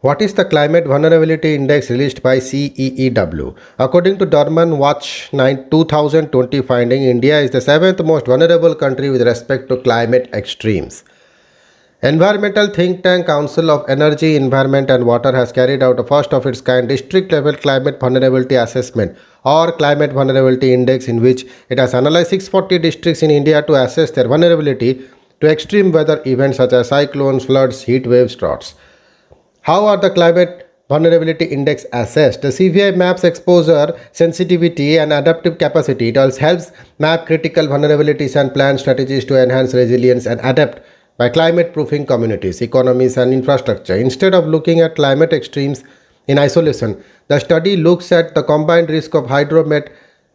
What is the Climate Vulnerability Index released by CEEW? According to Germanwatch 2020 finding, India is the seventh most vulnerable country with respect to climate extremes. Environmental think tank Council of Energy, Environment and Water has carried out a first of its kind district level climate vulnerability assessment or climate vulnerability index in which it has analyzed 640 districts in India to assess their vulnerability to extreme weather events such as cyclones, floods, heat waves, droughts. How are the climate vulnerability index assessed? The CVI maps exposure, sensitivity, and adaptive capacity. It also helps map critical vulnerabilities and plan strategies to enhance resilience and adapt by climate proofing communities, economies, and infrastructure. Instead of looking at climate extremes in isolation, the study looks at the combined risk of hydromet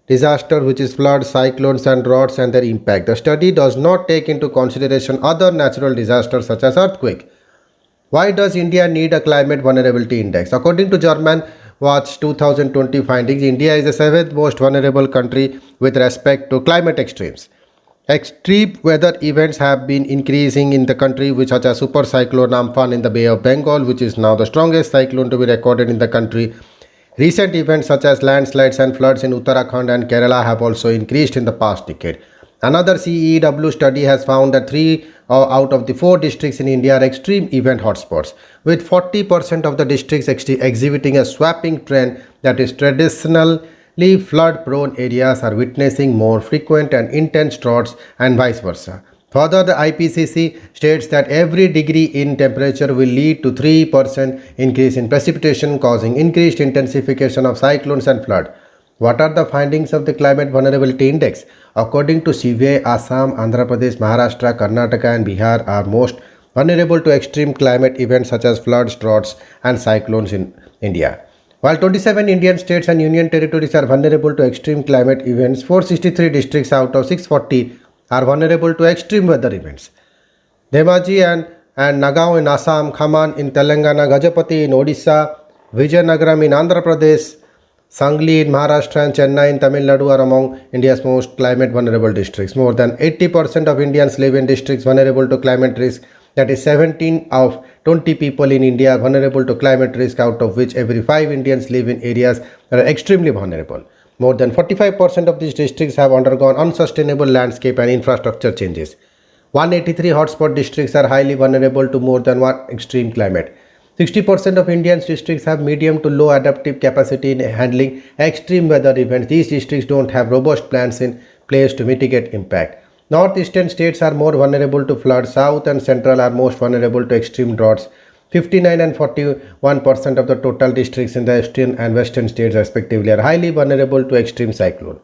disaster, which is floods, cyclones, and droughts, and their impact. The study does not take into consideration other natural disasters such as earthquake. Why does India need a climate vulnerability index? According to German Watch 2020 findings, India is the seventh most vulnerable country with respect to climate extremes. Extreme weather events have been increasing in the country, which such as super cyclone Amphan in the Bay of Bengal, which is now the strongest cyclone to be recorded in the country. Recent events such as landslides and floods in Uttarakhand and Kerala have also increased in the past decade. Another CEEW study has found that 3 out of the 4 districts in India are extreme event hotspots, with 40% of the districts exhibiting a swapping trend, that is, traditionally flood prone areas are witnessing more frequent and intense droughts and vice versa. Further, the IPCC states that every degree in temperature will lead to 3% increase in precipitation, causing increased intensification of cyclones and flood. What are the findings of the Climate Vulnerability Index? According to CEEW, Assam, Andhra Pradesh, Maharashtra, Karnataka and Bihar are most vulnerable to extreme climate events such as floods, droughts and cyclones in India. While 27 Indian states and union territories are vulnerable to extreme climate events, 463 districts out of 640 are vulnerable to extreme weather events. Dhemaji and Nagaon in Assam, Khaman in Telangana, Gajapati in Odisha, Vijayanagaram in Andhra Pradesh, Sangli in Maharashtra and Chennai in Tamil Nadu are among India's most climate vulnerable districts. More than 80% of Indians live in districts vulnerable to climate risk. That is, 17 of 20 people in India are vulnerable to climate risk, out of which every 5 Indians live in areas that are extremely vulnerable. More than 45% of these districts have undergone unsustainable landscape and infrastructure changes. 183 hotspot districts are highly vulnerable to more than one extreme climate. 60% of India's districts have medium to low adaptive capacity in handling extreme weather events. These districts don't have robust plans in place to mitigate impact. Northeastern states are more vulnerable to floods. South and central are most vulnerable to extreme droughts. 59 and 41% of the total districts in the eastern and western states respectively are highly vulnerable to extreme cyclone.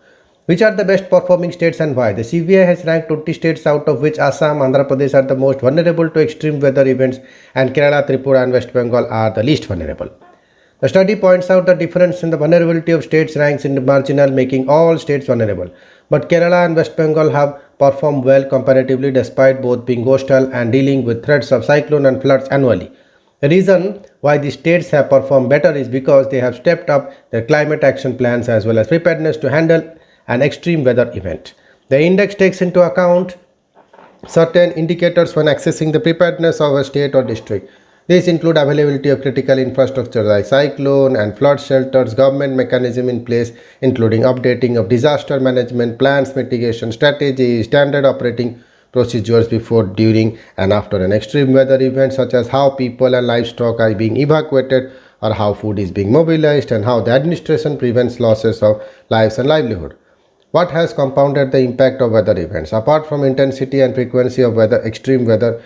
Which are the best performing states and why? The CVI has ranked 20 states, out of which Assam, Andhra Pradesh are the most vulnerable to extreme weather events, and Kerala, Tripura and West Bengal are the least vulnerable. The study points out the difference in the vulnerability of states ranks in the marginal, making all states vulnerable. But Kerala and West Bengal have performed well comparatively despite both being coastal and dealing with threats of cyclone and floods annually. The reason why the states have performed better is because they have stepped up their climate action plans as well as preparedness to handle an extreme weather event. The index takes into account certain indicators when assessing the preparedness of a state or district. These include availability of critical infrastructure like cyclone and flood shelters, government mechanism in place including updating of disaster management plans, mitigation strategies, standard operating procedures before, during and after an extreme weather event, such as how people and livestock are being evacuated or how food is being mobilized and how the administration prevents losses of lives and livelihood. What has compounded the impact of weather events? Apart from intensity and frequency of extreme weather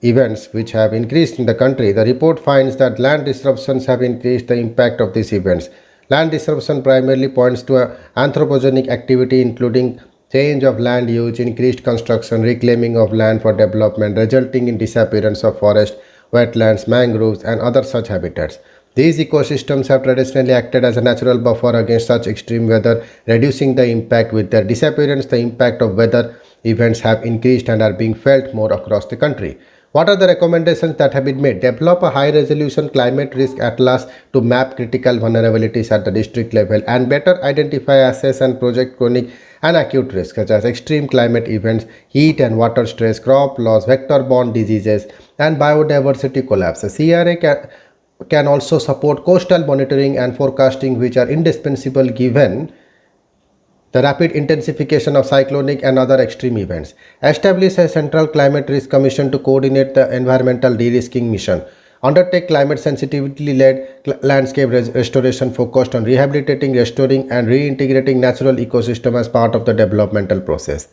events which have increased in the country, the report finds that land disruptions have increased the impact of these events. Land disruption primarily points to anthropogenic activity including change of land use, increased construction, reclaiming of land for development, resulting in disappearance of forest, wetlands, mangroves, and other such habitats. These ecosystems have traditionally acted as a natural buffer against such extreme weather, reducing the impact. With their disappearance, the impact of weather events have increased and are being felt more across the country. What are the recommendations that have been made? Develop a high-resolution climate risk atlas to map critical vulnerabilities at the district level and better identify, assess and project chronic and acute risks such as extreme climate events, heat and water stress, crop loss, vector-borne diseases and biodiversity collapse. The CRA can also support coastal monitoring and forecasting, which are indispensable given the rapid intensification of cyclonic and other extreme events. Establish a central climate risk commission to coordinate the environmental de-risking mission. Undertake climate sensitivity-led landscape restoration focused on rehabilitating, restoring and reintegrating natural ecosystem as part of the developmental process.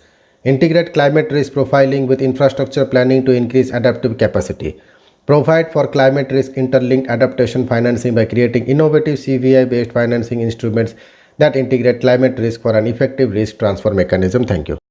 Integrate climate risk profiling with infrastructure planning to increase adaptive capacity. Provide for climate risk interlinked adaptation financing by creating innovative CVI-based financing instruments that integrate climate risk for an effective risk transfer mechanism. Thank you.